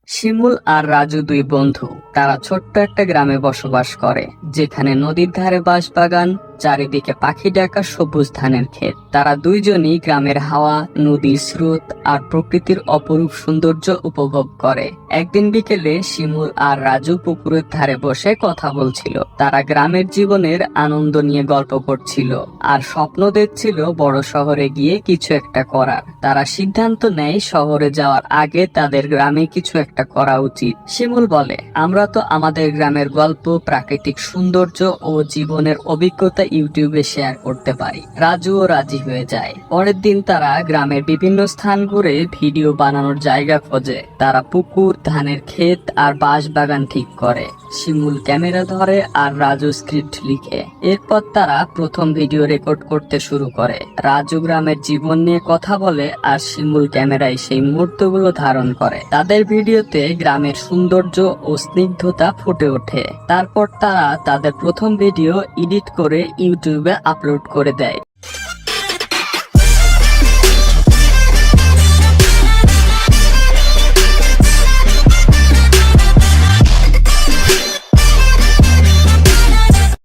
শিমুল আর রাজু দুই বন্ধু। তারা ছোট্ট একটা গ্রামে বসবাস করে, যেখানে নদীর ধারে বাঁশবাগান, চারিদিকে পাখি ডাকা সবুজ ধানের ক্ষেত। তারা দুইজনই গ্রামের হাওয়া, নদীর স্রোত আর প্রকৃতির অপরূপ সৌন্দর্য উপভোগ করে। একদিন বিকেলে শিমুল আর রাজু পুকুরের ধারে বসে কথা বলছিল। তারা গ্রামের জীবনের আনন্দ নিয়ে গল্প করছিল আর স্বপ্ন দেখছিল বড় শহরে গিয়ে কিছু একটা করার। তারা সিদ্ধান্ত নেয় শহরে যাওয়ার আগে তাদের গ্রামে কিছু একটা করা উচিত। শিমুল বলে, আমরা তো আমাদের গ্রামের গল্প, প্রাকৃতিক সৌন্দর্য ও জীবনের অভিজ্ঞতা ইউটিউবে শেয়ার করতে পারি। রাজুও রাজি হয়ে যায়। পরের দিন তারা গ্রামের বিভিন্ন স্থান ঘুরে ভিডিও বানানোর জায়গা খোঁজে। তারা পুকুর, ধানের ক্ষেত আর বাঁশ বাগান ঠিক করে। শিমুল ক্যামেরা ধরে আর রাজু স্ক্রিপ্ট লিখে। এরপর তারা প্রথম ভিডিও রেকর্ড করতে শুরু করে। রাজু গ্রামের জীবন নিয়ে কথা বলে আর শিমুল ক্যামেরায় সেই মুহূর্তগুলো ধারণ করে। তাদের ভিডিওতে গ্রামের সৌন্দর্য ও স্নিগ্ধতা ফুটে ওঠে। তারপর তারা তাদের প্রথম ভিডিও এডিট করে ইউটিউবে আপলোড করে দেয়।